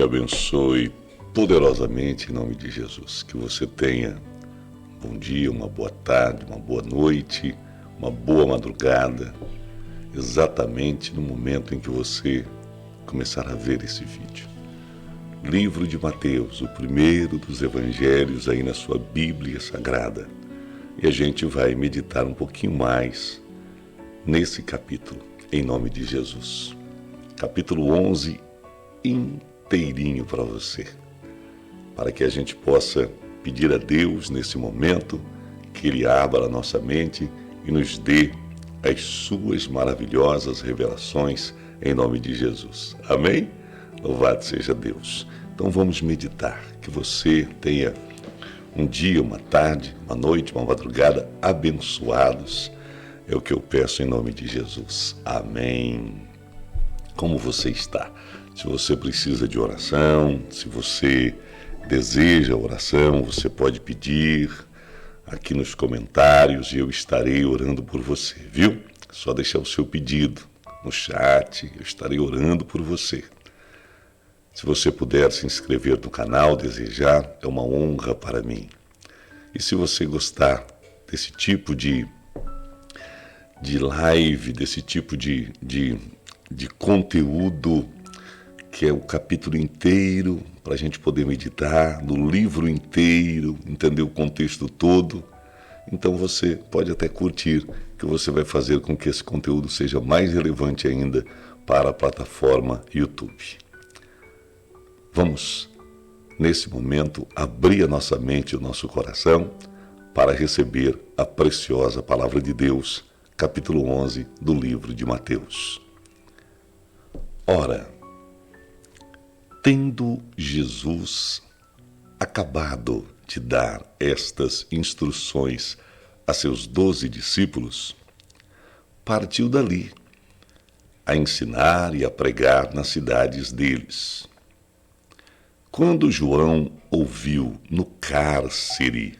te abençoe poderosamente em nome de Jesus. Que você tenha um bom dia, uma boa tarde, uma boa noite, uma boa madrugada, exatamente no momento em que você começar a ver esse vídeo. Livro de Mateus, o primeiro dos evangelhos aí na sua Bíblia Sagrada. E a gente vai meditar um pouquinho mais nesse capítulo, em nome de Jesus. Capítulo 11, inteirinho para você, para que a gente possa pedir a Deus nesse momento que Ele abra a nossa mente e nos dê as suas maravilhosas revelações em nome de Jesus. Amém? Louvado seja Deus. Então vamos meditar, que você tenha um dia, uma tarde, uma noite, uma madrugada abençoados. É o que eu peço em nome de Jesus. Amém. Como você está? Se você precisa de oração, se você deseja oração, você pode pedir aqui nos comentários e eu estarei orando por você, viu? Só deixar o seu pedido no chat, eu estarei orando por você. Se você puder se inscrever no canal, desejar, é uma honra para mim. E se você gostar desse tipo de live, desse tipo de conteúdo, que é o capítulo inteiro, para a gente poder meditar, no livro inteiro, entender o contexto todo, então você pode até curtir, que você vai fazer com que esse conteúdo seja mais relevante ainda para a plataforma YouTube. Vamos, nesse momento, abrir a nossa mente e o nosso coração para receber a preciosa Palavra de Deus, capítulo 11 do livro de Mateus. Ora, tendo Jesus acabado de dar estas instruções a seus 12 discípulos, partiu dali a ensinar e a pregar nas cidades deles. Quando João ouviu no cárcere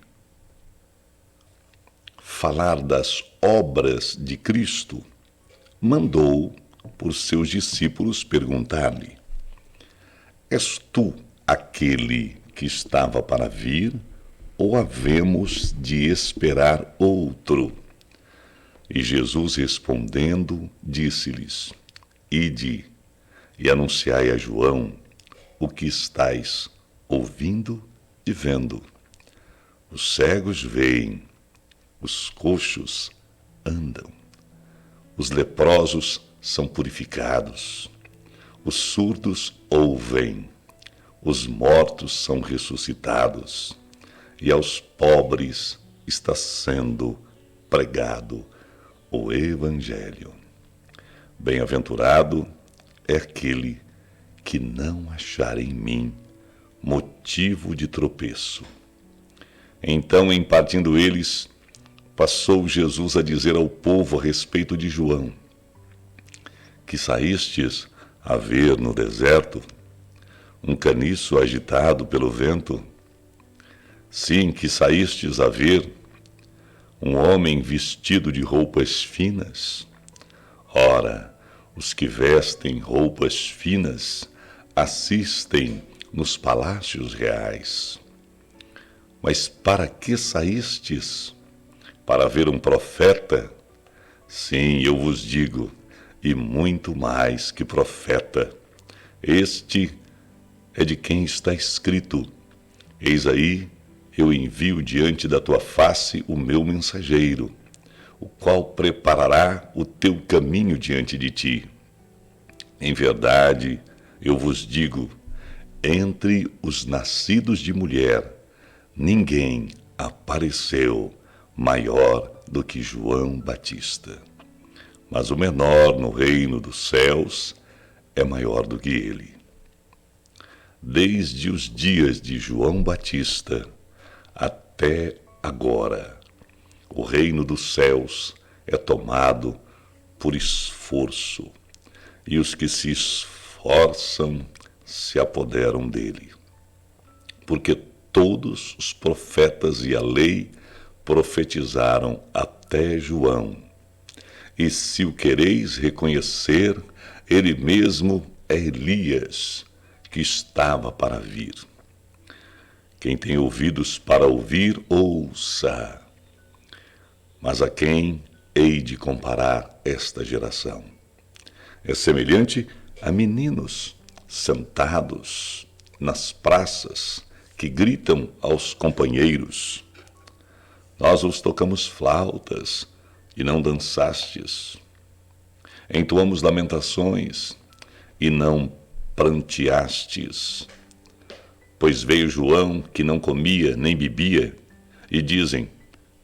falar das obras de Cristo, mandou por seus discípulos perguntar-lhe: És tu aquele que estava para vir, ou havemos de esperar outro? E Jesus respondendo, disse-lhes: Ide e anunciai a João o que estáis ouvindo e vendo. Os cegos veem, os coxos andam, os leprosos são purificados, os surdos ouvem, os mortos são ressuscitados, e aos pobres está sendo pregado o Evangelho. Bem-aventurado é aquele que não achar em mim motivo de tropeço. Então, em partindo eles, passou Jesus a dizer ao povo a respeito de João: Que saístes a ver no deserto um caniço agitado pelo vento? Sim, que saístes a ver um homem vestido de roupas finas? Ora, os que vestem roupas finas assistem nos palácios reais. Mas para que saístes? Para ver um profeta? Sim, eu vos digo, e muito mais que profeta. Este é de quem está escrito: Eis aí, eu envio diante da tua face o meu mensageiro, o qual preparará o teu caminho diante de ti. Em verdade, eu vos digo, entre os nascidos de mulher, ninguém apareceu maior do que João Batista. Mas o menor no reino dos céus é maior do que ele. Desde os dias de João Batista até agora, o reino dos céus é tomado por esforço, e os que se esforçam se apoderam dele. Porque todos os profetas e a lei profetizaram até João. E se o quereis reconhecer, ele mesmo é Elias, que estava para vir. Quem tem ouvidos para ouvir, ouça. Mas a quem hei de comparar esta geração? É semelhante a meninos sentados nas praças que gritam aos companheiros: nós vos tocamos flautas e não dançastes. Entoamos lamentações e não pranteastes. Pois veio João, que não comia nem bebia, e dizem: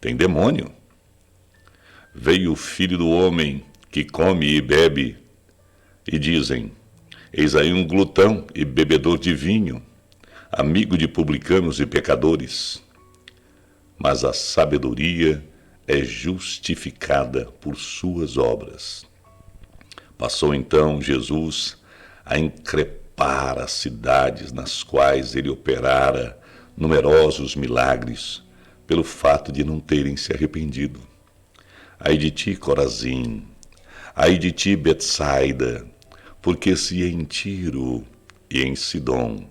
tem demônio. Veio o Filho do Homem, que come e bebe, e dizem: eis aí um glutão e bebedor de vinho, amigo de publicanos e pecadores. Mas a sabedoria é justificada por suas obras. Passou então Jesus a increpar as cidades nas quais ele operara numerosos milagres, pelo fato de não terem se arrependido. Ai de ti, Corazim! Ai de ti, Betsaida! Porque se em Tiro e em Sidom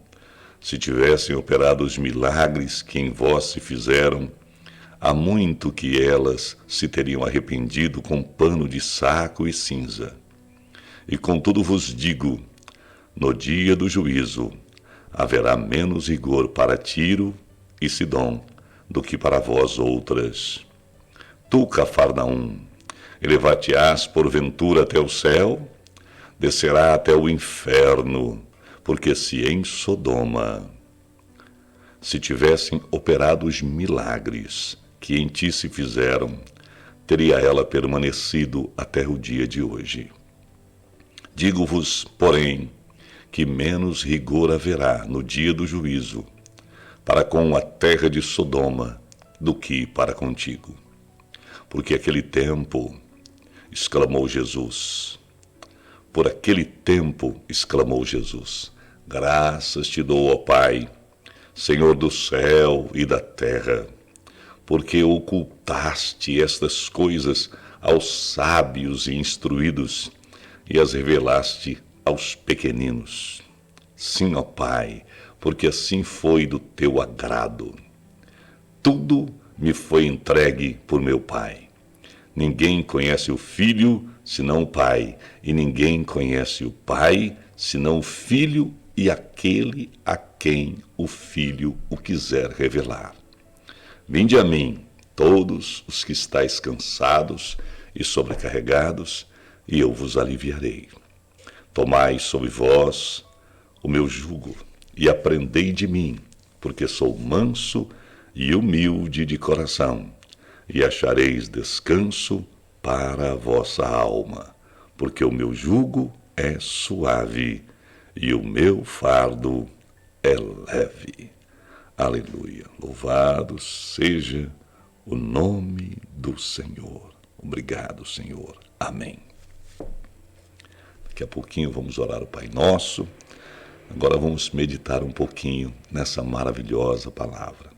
se tivessem operado os milagres que em vós se fizeram, há muito que elas se teriam arrependido com pano de saco e cinza. E contudo vos digo, no dia do juízo haverá menos rigor para Tiro e Sidom do que para vós outras. Tu, Cafarnaum, elevar-te-ás porventura até o céu? Descerá até o inferno, porque se em Sodoma se tivessem operado os milagres que em ti se fizeram, teria ela permanecido até o dia de hoje. Digo-vos, porém, que menos rigor haverá no dia do juízo para com a terra de Sodoma do que para contigo. Porque aquele tempo, exclamou Jesus, por aquele tempo, exclamou Jesus, graças te dou, ó Pai, Senhor do céu e da terra, porque ocultaste estas coisas aos sábios e instruídos e as revelaste aos pequeninos. Sim, ó Pai, porque assim foi do teu agrado. Tudo me foi entregue por meu Pai. Ninguém conhece o Filho senão o Pai, e ninguém conhece o Pai senão o Filho e aquele a quem o Filho o quiser revelar. Vinde a mim, todos os que estáis cansados e sobrecarregados, e eu vos aliviarei. Tomai sobre vós o meu jugo e aprendei de mim, porque sou manso e humilde de coração, e achareis descanso para a vossa alma, porque o meu jugo é suave e o meu fardo é leve. Aleluia. Louvado seja o nome do Senhor. Obrigado, Senhor. Amém. Daqui a pouquinho vamos orar o Pai Nosso. Agora vamos meditar um pouquinho nessa maravilhosa palavra.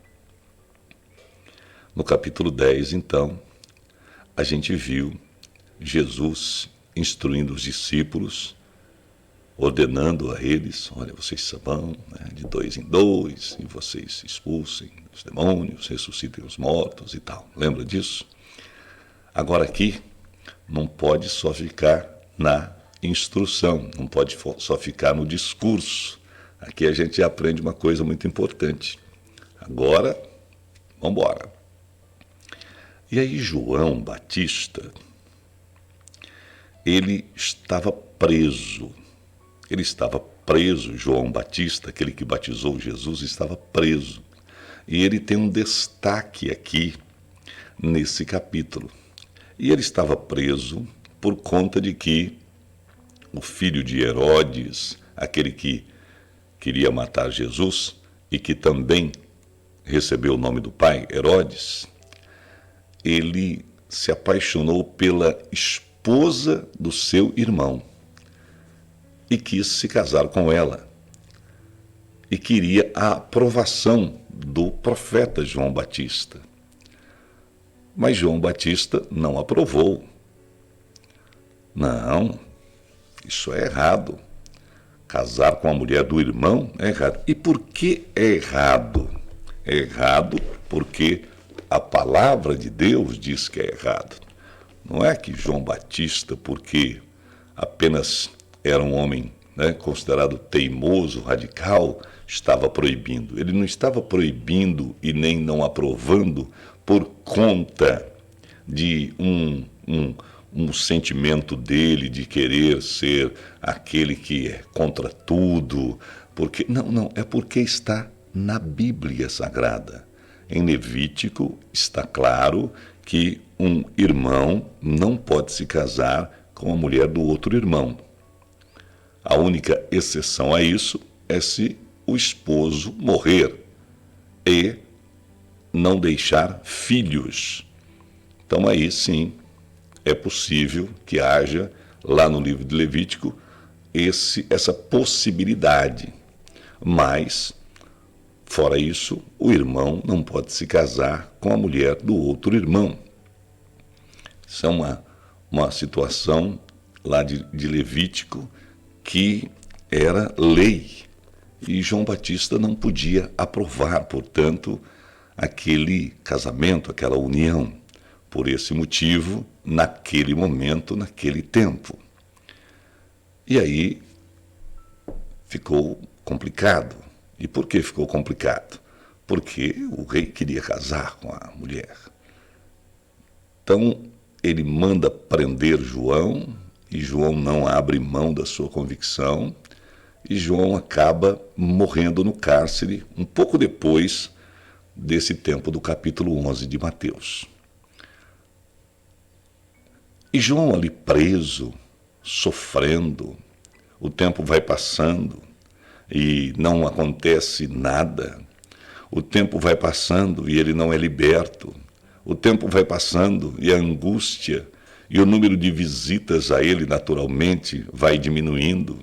No capítulo 10, então, a gente viu Jesus instruindo os discípulos, ordenando a eles: olha, vocês vão, né, de 2 em 2, e vocês expulsem os demônios, ressuscitem os mortos e tal. Lembra disso? Agora aqui, não pode só ficar na instrução, não pode só ficar no discurso. Aqui a gente aprende uma coisa muito importante. Agora, vamos embora. E aí João Batista, ele estava preso. Ele estava preso, João Batista, aquele que batizou Jesus, estava preso. E ele tem um destaque aqui nesse capítulo. E ele estava preso por conta de que o filho de Herodes, aquele que queria matar Jesus e que também recebeu o nome do pai, Herodes, ele se apaixonou pela esposa do seu irmão e quis se casar com ela. E queria a aprovação do profeta João Batista. Mas João Batista não aprovou. Não, isso é errado. Casar com a mulher do irmão é errado. E por que é errado? É errado porque a palavra de Deus diz que é errado. Não é que João Batista, porque apenas era um homem, né, considerado teimoso, radical, estava proibindo. Ele não estava proibindo e nem não aprovando por conta de um sentimento dele de querer ser aquele que é contra tudo. Porque não, é porque está na Bíblia Sagrada. Em Levítico está claro que um irmão não pode se casar com a mulher do outro irmão. A única exceção a isso é se o esposo morrer e não deixar filhos. Então aí sim é possível que haja lá no livro de Levítico essa possibilidade. Mas, fora isso, o irmão não pode se casar com a mulher do outro irmão. Isso é uma situação lá de Levítico que era lei. E João Batista não podia aprovar, portanto, aquele casamento, aquela união. Por esse motivo, naquele momento, naquele tempo. E aí ficou complicado. E por que ficou complicado? Porque o rei queria casar com a mulher. Então, ele manda prender João, e João não abre mão da sua convicção, e João acaba morrendo no cárcere um pouco depois desse tempo do capítulo 11 de Mateus. E João ali preso, sofrendo, o tempo vai passando e não acontece nada. O tempo vai passando e ele não é liberto. O tempo vai passando e a angústia e o número de visitas a ele, naturalmente, vai diminuindo.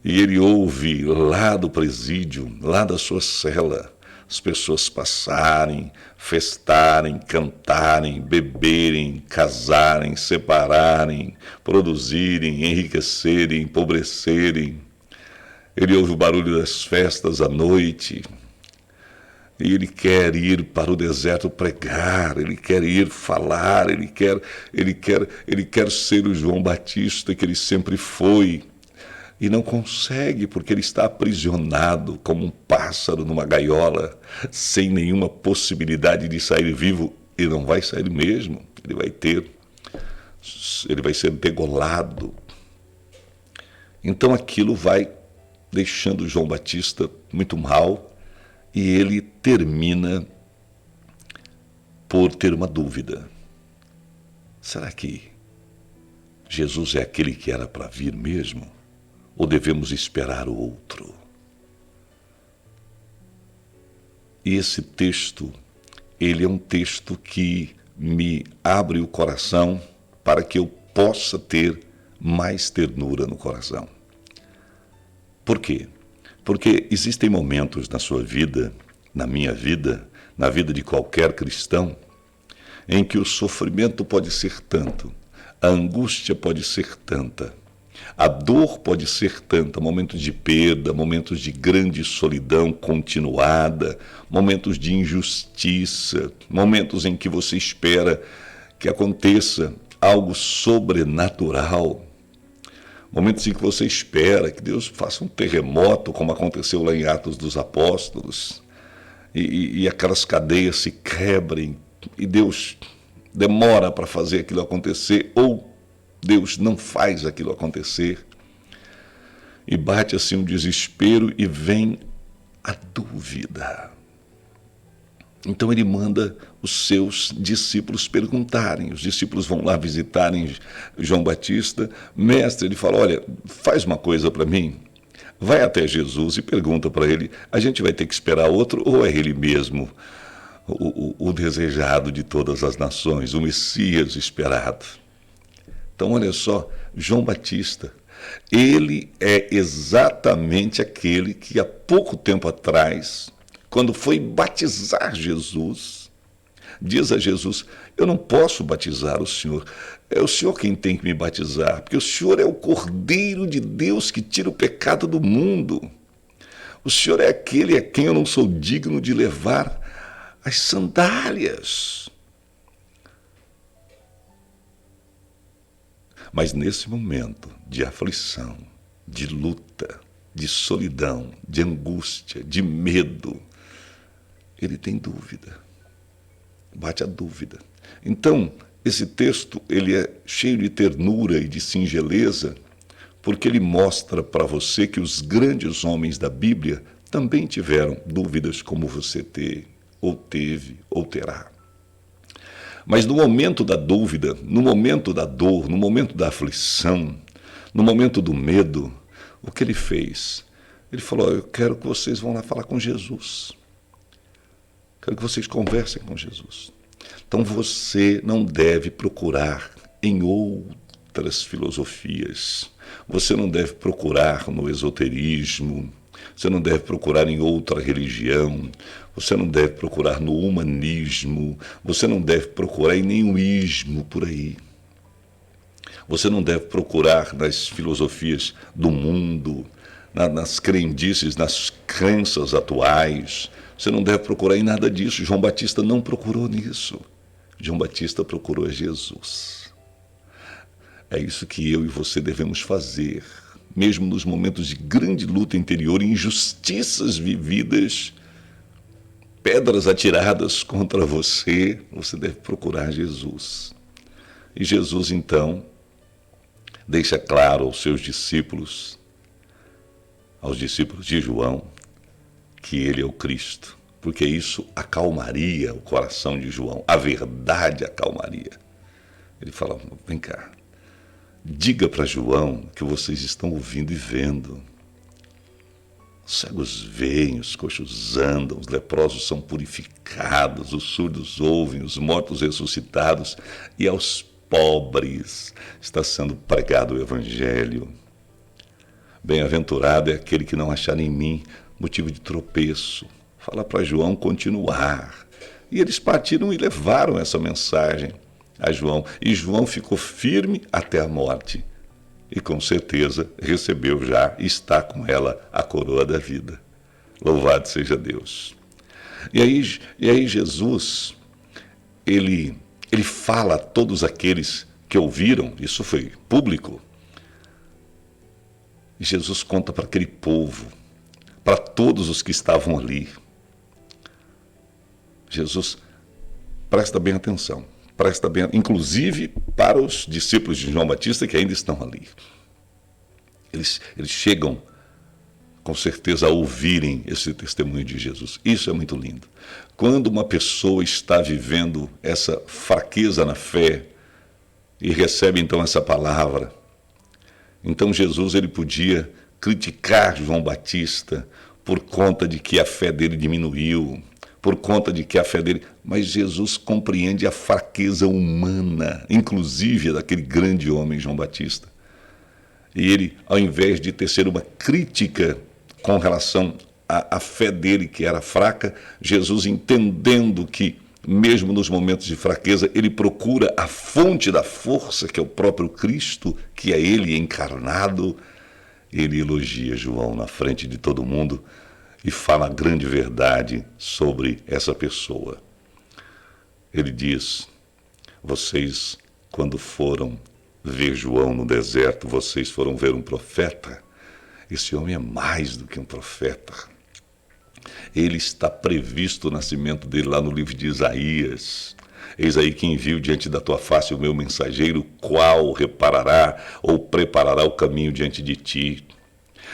E ele ouve lá do presídio, lá da sua cela, as pessoas passarem, festarem, cantarem, beberem, casarem, separarem, produzirem, enriquecerem, empobrecerem. Ele ouve o barulho das festas à noite. E ele quer ir para o deserto pregar, ele quer ir falar, ele quer ser o João Batista que ele sempre foi. E não consegue, porque ele está aprisionado como um pássaro numa gaiola, sem nenhuma possibilidade de sair vivo. E não vai sair mesmo, ele vai ser degolado. Então aquilo vai deixando João Batista muito mal, e ele termina por ter uma dúvida. Será que Jesus é aquele que era para vir mesmo? Ou devemos esperar o outro? E esse texto, ele é um texto que me abre o coração para que eu possa ter mais ternura no coração. Por quê? Porque existem momentos na sua vida, na minha vida, na vida de qualquer cristão, em que o sofrimento pode ser tanto, a angústia pode ser tanta, a dor pode ser tanta, momentos de perda, momentos de grande solidão continuada, momentos de injustiça, momentos em que você espera que aconteça algo sobrenatural, momentos em que você espera que Deus faça um terremoto, como aconteceu lá em Atos dos Apóstolos, e aquelas cadeias se quebrem, e Deus demora para fazer aquilo acontecer, ou Deus não faz aquilo acontecer, e bate assim um desespero e vem a dúvida. Então ele manda os seus discípulos perguntarem, os discípulos vão lá visitarem João Batista. Mestre, ele fala, olha, faz uma coisa para mim, vai até Jesus e pergunta para ele, a gente vai ter que esperar outro ou é ele mesmo o desejado de todas as nações, o Messias esperado? Então olha só, João Batista, ele é exatamente aquele que há pouco tempo atrás, quando foi batizar Jesus, diz a Jesus: eu não posso batizar o Senhor, é o Senhor quem tem que me batizar, porque o Senhor é o Cordeiro de Deus que tira o pecado do mundo. O Senhor é aquele a quem eu não sou digno de levar as sandálias. Mas nesse momento de aflição, de luta, de solidão, de angústia, de medo, ele tem dúvida. Bate a dúvida. Então, esse texto ele é cheio de ternura e de singeleza, porque ele mostra para você que os grandes homens da Bíblia também tiveram dúvidas como você teve, ou terá. Mas no momento da dúvida, no momento da dor, no momento da aflição, no momento do medo, o que ele fez? Ele falou: eu quero que vocês vão lá falar com Jesus. Quero que vocês conversem com Jesus. Então você não deve procurar em outras filosofias. Você não deve procurar no esoterismo. Você não deve procurar em outra religião. Você não deve procurar no humanismo. Você não deve procurar em nenhum ismo por aí. Você não deve procurar nas filosofias do mundo, nas crendices, nas crenças atuais. Você não deve procurar em nada disso. João Batista não procurou nisso. João Batista procurou Jesus. É isso que eu e você devemos fazer, mesmo nos momentos de grande luta interior, injustiças vividas, pedras atiradas contra você, você deve procurar Jesus. E Jesus, então, deixa claro aos seus discípulos, aos discípulos de João, que ele é o Cristo, porque isso acalmaria o coração de João, a verdade acalmaria. Ele fala: vem cá, diga para João que vocês estão ouvindo e vendo. Os cegos veem, os coxos andam, os leprosos são purificados, os surdos ouvem, os mortos ressuscitados, e aos pobres está sendo pregado o Evangelho. Bem-aventurado é aquele que não achar em mim motivo de tropeço. Fala para João continuar. E eles partiram e levaram essa mensagem a João. E João ficou firme até a morte. E com certeza recebeu já, está com ela, a coroa da vida. Louvado seja Deus. E aí Jesus, ele fala a todos aqueles que ouviram, isso foi público. E Jesus conta para aquele povo, para todos os que estavam ali. Jesus, presta bem atenção. Presta bem, inclusive para os discípulos de João Batista que ainda estão ali. Eles chegam, com certeza, a ouvirem esse testemunho de Jesus. Isso é muito lindo. Quando uma pessoa está vivendo essa fraqueza na fé e recebe então essa palavra, então Jesus ele podia criticar João Batista por conta de que a fé dele diminuiu, por conta de que a fé dele... Mas Jesus compreende a fraqueza humana, inclusive daquele grande homem, João Batista. E ele, ao invés de tecer uma crítica com relação à fé dele, que era fraca, Jesus, entendendo que, mesmo nos momentos de fraqueza, ele procura a fonte da força, que é o próprio Cristo, que é ele encarnado, ele elogia João na frente de todo mundo, e fala a grande verdade sobre essa pessoa. Ele diz: vocês, quando foram ver João no deserto, vocês foram ver um profeta. Esse homem é mais do que um profeta. Ele está previsto o nascimento dele lá no livro de Isaías. Eis aí que envio diante da tua face o meu mensageiro, qual reparará ou preparará o caminho diante de ti.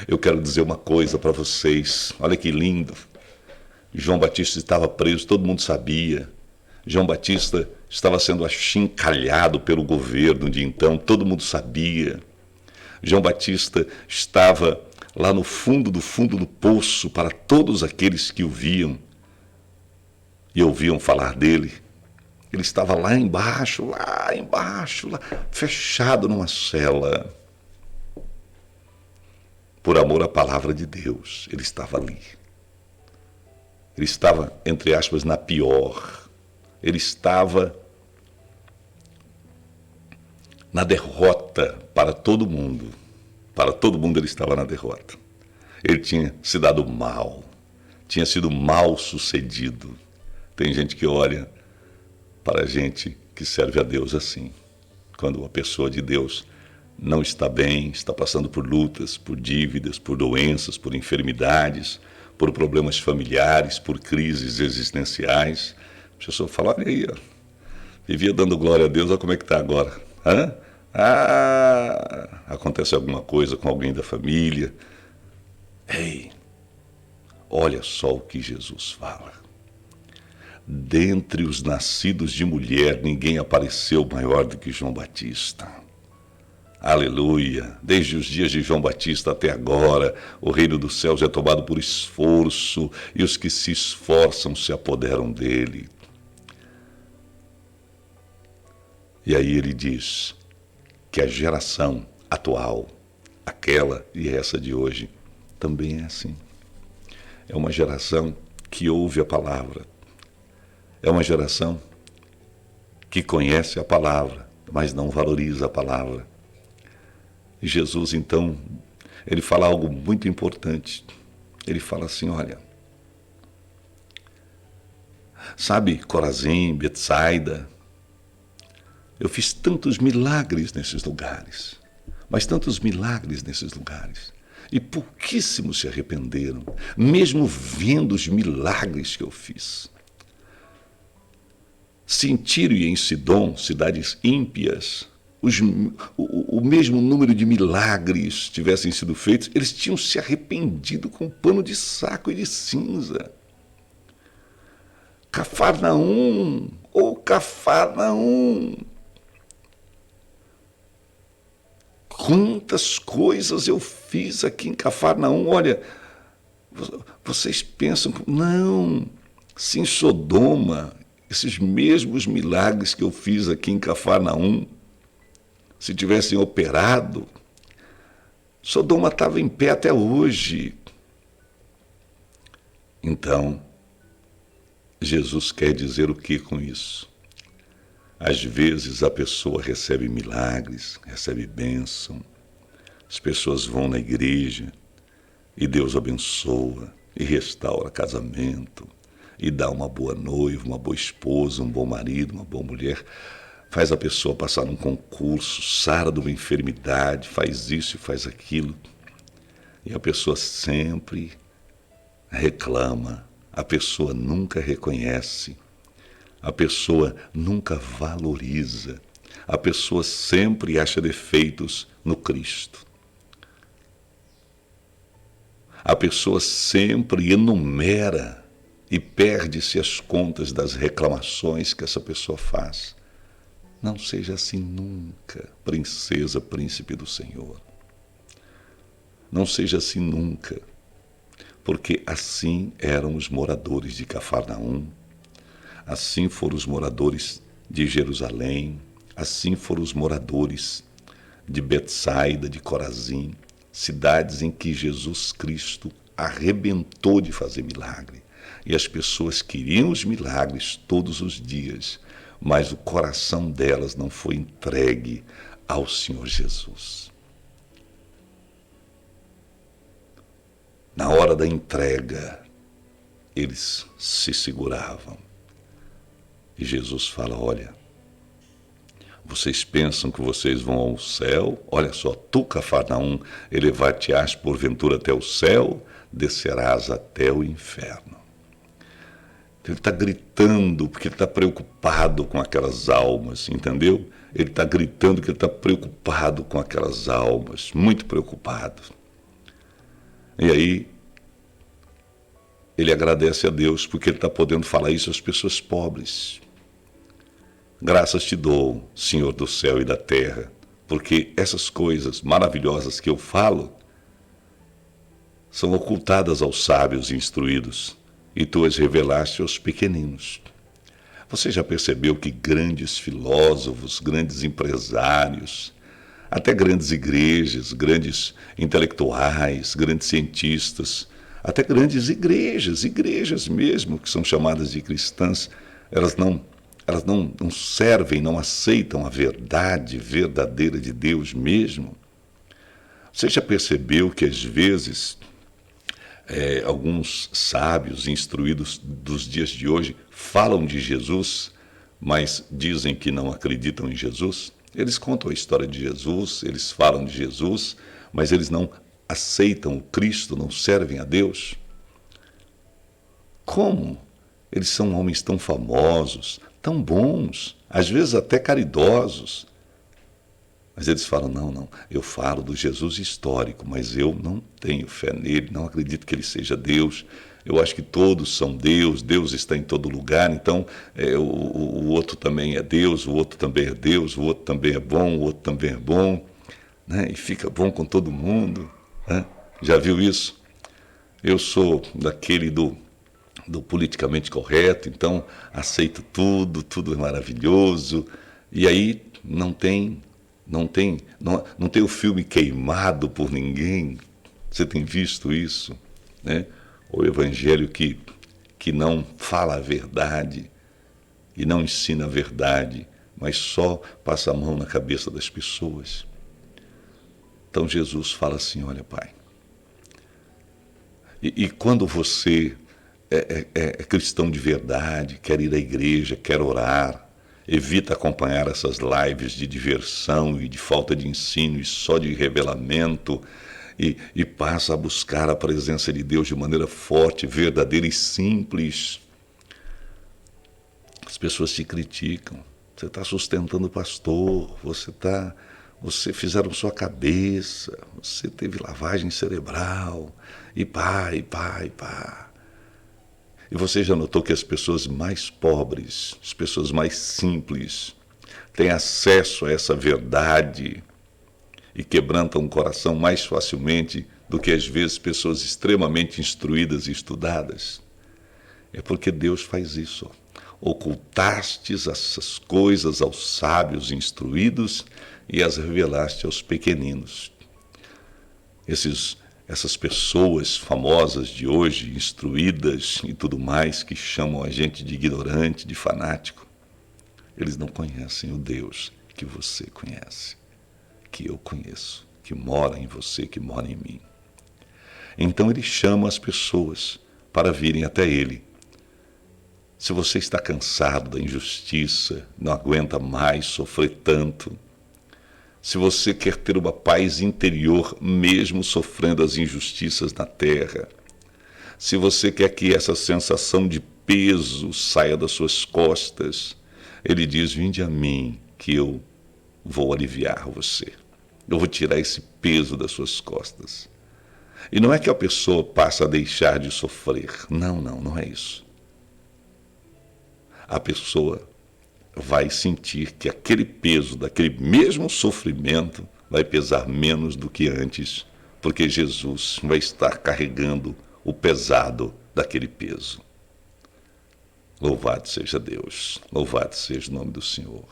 Eu quero dizer uma coisa para vocês, olha que lindo. João Batista estava preso, todo mundo sabia. João Batista estava sendo achincalhado pelo governo de então, todo mundo sabia. João Batista estava lá no fundo do poço para todos aqueles que o viam e ouviam falar dele. Ele estava lá embaixo, fechado numa cela. Por amor à palavra de Deus, ele estava ali. Ele estava, entre aspas, na pior ele estava na derrota para todo mundo. Para todo mundo ele estava na derrota. Ele tinha se dado mal, tinha sido mal sucedido. Tem gente que olha para a gente que serve a Deus assim. Quando uma pessoa de Deus não está bem, está passando por lutas, por dívidas, por doenças, por enfermidades, por problemas familiares, por crises existenciais, a pessoa fala, olha aí, ó, vivia dando glória a Deus, olha como é que está agora. Acontece alguma coisa com alguém da família. Ei, olha só o que Jesus fala. Dentre os nascidos de mulher, ninguém apareceu maior do que João Batista. Aleluia! Desde os dias de João Batista até agora, o reino dos céus é tomado por esforço, e os que se esforçam se apoderam dele. E aí ele diz que a geração atual, aquela e essa de hoje, também é assim. É uma geração que ouve a palavra. É uma geração que conhece a palavra, mas não valoriza a palavra. E Jesus, então, ele fala algo muito importante. Ele fala assim, olha, sabe Corazim, Betsaida, eu fiz tantos milagres nesses lugares, mas tantos milagres nesses lugares, e pouquíssimos se arrependeram, mesmo vendo os milagres que eu fiz. Se em Tiro e em Sidom, cidades ímpias, o mesmo número de milagres tivessem sido feitos, eles tinham se arrependido com pano de saco e de cinza. Cafarnaum, Cafarnaum, quantas coisas eu fiz aqui em Cafarnaum. Olha, vocês pensam, não, se em Sodoma, esses mesmos milagres que eu fiz aqui em Cafarnaum, se tivessem operado, Sodoma estava em pé até hoje. Então, Jesus quer dizer o que com isso? Às vezes a pessoa recebe milagres, recebe bênção, as pessoas vão na igreja e Deus abençoa e restaura casamento e dá uma boa noiva, uma boa esposa, um bom marido, uma boa mulher, faz a pessoa passar num concurso, sara de uma enfermidade, faz isso e faz aquilo. E a pessoa sempre reclama, a pessoa nunca reconhece, a pessoa nunca valoriza, a pessoa sempre acha defeitos no Cristo. A pessoa sempre enumera e perde-se as contas das reclamações que essa pessoa faz. Não seja assim nunca, princesa, príncipe do Senhor. Não seja assim nunca, porque assim eram os moradores de Cafarnaum, assim foram os moradores de Jerusalém, assim foram os moradores de Betsaida, de Corazim, cidades em que Jesus Cristo arrebentou de fazer milagre. E as pessoas queriam os milagres todos os dias, mas o coração delas não foi entregue ao Senhor Jesus. Na hora da entrega, eles se seguravam. E Jesus fala, olha, vocês pensam que vocês vão ao céu? Olha só, tu, Cafarnaum, elevar-te-ás porventura até o céu, descerás até o inferno. Ele está gritando porque ele está preocupado com aquelas almas, entendeu? Ele está gritando que ele está preocupado com aquelas almas, muito preocupado. E aí, ele agradece a Deus porque ele está podendo falar isso às pessoas pobres. Graças te dou, Senhor do céu e da terra, porque essas coisas maravilhosas que eu falo são ocultadas aos sábios e instruídos, e tu as revelaste aos pequeninos. Você já percebeu que grandes filósofos, grandes empresários, até grandes igrejas, grandes intelectuais, grandes cientistas, até grandes igrejas mesmo, que são chamadas de cristãs, elas não Elas não servem, não aceitam a verdade verdadeira de Deus mesmo. Você já percebeu que às vezes alguns sábios instruídos dos dias de hoje falam de Jesus, mas dizem que não acreditam em Jesus? Eles contam a história de Jesus, eles falam de Jesus, mas eles não aceitam o Cristo, não servem a Deus. Como? Eles são homens tão famosos, tão bons, às vezes até caridosos. Mas eles falam, não, eu falo do Jesus histórico, mas eu não tenho fé nele, não acredito que ele seja Deus. Eu acho que todos são Deus, Deus está em todo lugar, então o outro também é Deus, o outro também é Deus, o outro também é bom, o outro também é bom, né? E fica bom com todo mundo, né? Já viu isso? Eu sou daquele do politicamente correto, então aceito tudo, tudo é maravilhoso, e aí não tem o filme queimado por ninguém. Você tem visto isso, né? O evangelho que não fala a verdade e não ensina a verdade, mas só passa a mão na cabeça das pessoas. Então Jesus fala assim, olha, Pai, e quando você é cristão de verdade, quer ir à igreja, quer orar, evita acompanhar essas lives de diversão e de falta de ensino e só de revelamento, e passa a buscar a presença de Deus de maneira forte, verdadeira e simples. As pessoas te criticam. Você está sustentando o pastor, você fizeram sua cabeça, você teve lavagem cerebral, e pá. E você já notou que as pessoas mais pobres, as pessoas mais simples, têm acesso a essa verdade e quebrantam o coração mais facilmente do que às vezes pessoas extremamente instruídas e estudadas? É porque Deus faz isso. Ocultastes essas coisas aos sábios instruídos e as revelaste aos pequeninos. Essas pessoas famosas de hoje, instruídas e tudo mais, que chamam a gente de ignorante, de fanático, eles não conhecem o Deus que você conhece, que eu conheço, que mora em você, que mora em mim. Então ele chama as pessoas para virem até ele. Se você está cansado da injustiça, não aguenta mais sofrer tanto, se você quer ter uma paz interior mesmo sofrendo as injustiças na terra, se você quer que essa sensação de peso saia das suas costas, ele diz, vinde a mim que eu vou aliviar você. Eu vou tirar esse peso das suas costas. E não é que a pessoa passa a deixar de sofrer. Não é isso. A pessoa vai sentir que aquele peso, daquele mesmo sofrimento, vai pesar menos do que antes, porque Jesus vai estar carregando o pesado daquele peso. Louvado seja Deus, louvado seja o nome do Senhor.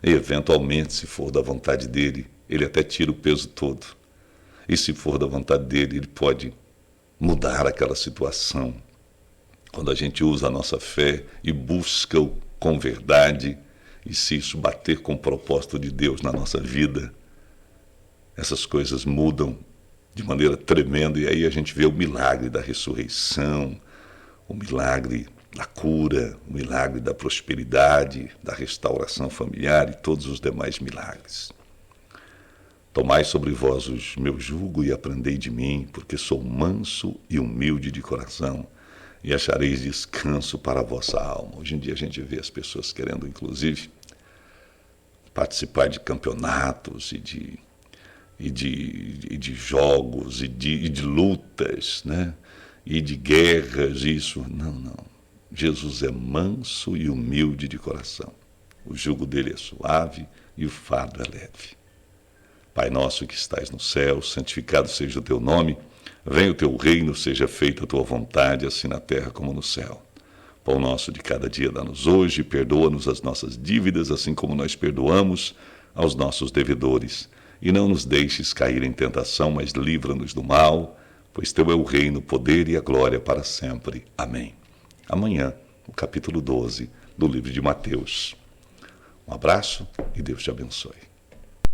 E eventualmente, se for da vontade dele, ele até tira o peso todo. E se for da vontade dele, ele pode mudar aquela situação. Quando a gente usa a nossa fé e busca-o com verdade, e se isso bater com o propósito de Deus na nossa vida, essas coisas mudam de maneira tremenda, e aí a gente vê o milagre da ressurreição, o milagre da cura, o milagre da prosperidade, da restauração familiar e todos os demais milagres. Tomai sobre vós o meu jugo e aprendei de mim, porque sou manso e humilde de coração, e achareis descanso para a vossa alma. Hoje em dia a gente vê as pessoas querendo, inclusive, participar de campeonatos e de jogos e de lutas, né? E de guerras, isso. Não. Jesus é manso e humilde de coração. O jugo dele é suave e o fardo é leve. Pai nosso que estais no céu, santificado seja o teu nome. Venha o teu reino, seja feita a tua vontade, assim na terra como no céu. Pão nosso de cada dia dá-nos hoje, perdoa-nos as nossas dívidas, assim como nós perdoamos aos nossos devedores. E não nos deixes cair em tentação, mas livra-nos do mal, pois teu é o reino, o poder e a glória para sempre. Amém. Amanhã, no capítulo 12, do livro de Mateus. Um abraço e Deus te abençoe.